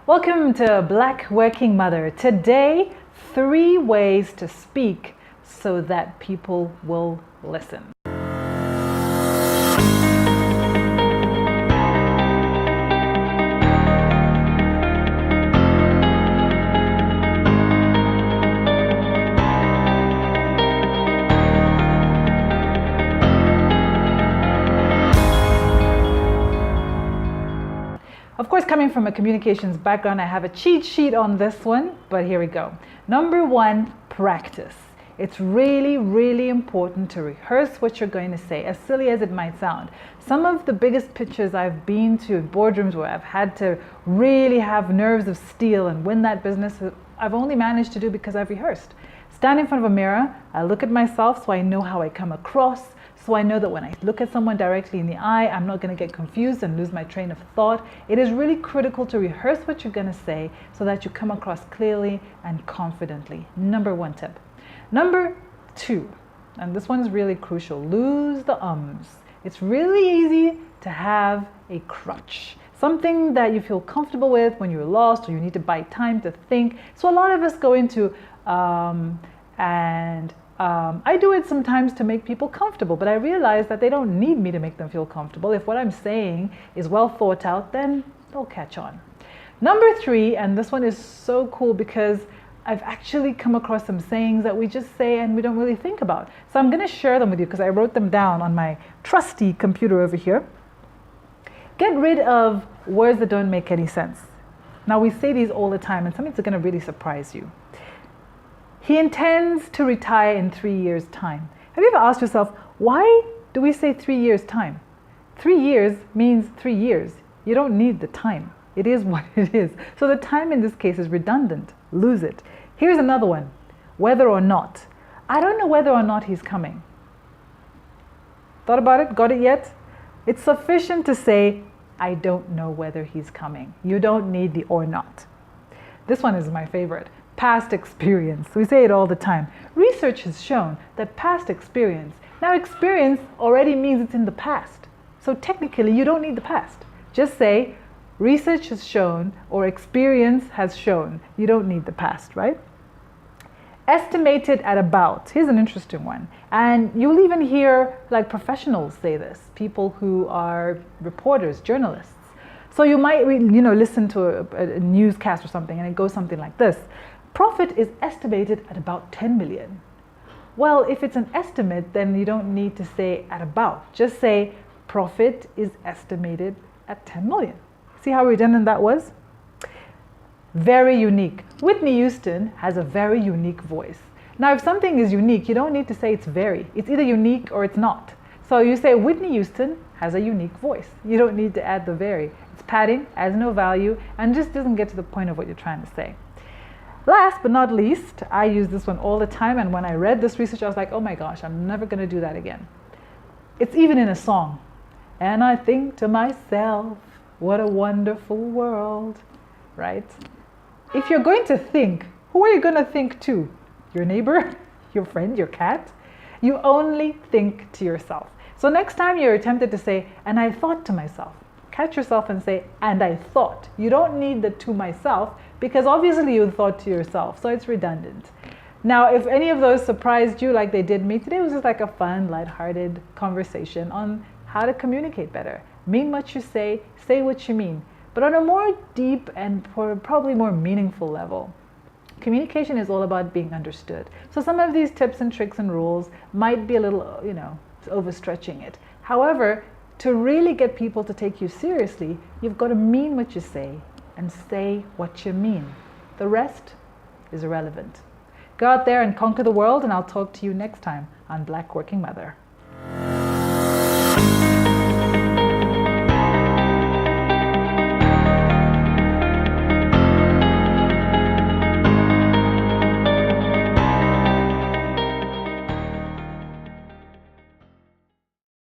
Welcome to Black Working Mother. Today, 3 ways to speak so that people will listen. Of course, coming from a communications background, I have a cheat sheet on this one, but here we go. Number 1, practice. It's really, really important to rehearse what you're going to say, as silly as it might sound. Some of the biggest pitches I've been to, boardrooms where I've had to really have nerves of steel and win that business, I've only managed to do because I've rehearsed. Stand in front of a mirror, I look at myself so I know how I come across, so I know that when I look at someone directly in the eye, I'm not going to get confused and lose my train of thought. It is really critical to rehearse what you're going to say so that you come across clearly and confidently. Number 1 tip. Number 2, and this one is really crucial, lose the ums. It's really easy to have a crutch, something that you feel comfortable with when you're lost or you need to buy time to think. So a lot of us go into I do it sometimes to make people comfortable, but I realize that they don't need me to make them feel comfortable. If what I'm saying is well thought out, then they'll catch on. Number 3, and this one is so cool because I've actually come across some sayings that we just say and we don't really think about. So I'm going to share them with you because I wrote them down on my trusty computer over here. Get rid of words that don't make any sense. Now we say these all the time and something's going to really surprise you. He intends to retire in 3 years' time. Have you ever asked yourself, why do we say 3 years' time? 3 years means 3 years. You don't need the time. It is what it is. So the time in this case is redundant. Lose it. Here's another one. Whether or not. I don't know whether or not he's coming. Thought about it? Got it yet? It's sufficient to say, I don't know whether he's coming. You don't need the or not. This one is my favorite. Past experience. We say it all the time. Research has shown that past experience, now experience already means it's in the past. So technically you don't need the past. Just say research has shown or experience has shown. You don't need the past, right? Estimated at about. Here's an interesting one. And you'll even hear like professionals say this, people who are reporters, journalists. So you might listen to a newscast or something and it goes something like this. Profit is estimated at about 10 million. Well, if it's an estimate, then you don't need to say at about. Just say profit is estimated at 10 million. See how redundant that was? Very unique. Whitney Houston has a very unique voice. Now, if something is unique, you don't need to say it's very. It's either unique or it's not. So you say Whitney Houston has a unique voice. You don't need to add the very. It's padding, has no value, and just doesn't get to the point of what you're trying to say. Last but not least, I use this one all the time, and when I read this research, I was like, oh my gosh, I'm never going to do that again. It's even in a song. And I think to myself, what a wonderful world, right? If you're going to think, who are you going to think to? Your neighbor? Your friend? Your cat? You only think to yourself. So next time you're tempted to say, and I thought to myself, catch yourself and say, and I thought. You don't need the to myself because obviously you thought to yourself, so it's redundant. Now, if any of those surprised you like they did me, today was just like a fun, lighthearted conversation on how to communicate better. Mean what you say what you mean. But on a more deep and probably more meaningful level, communication is all about being understood. So some of these tips and tricks and rules might be a little, overstretching it. However, to really get people to take you seriously, you've got to mean what you say and say what you mean. The rest is irrelevant. Go out there and conquer the world, and I'll talk to you next time on Black Working Mother.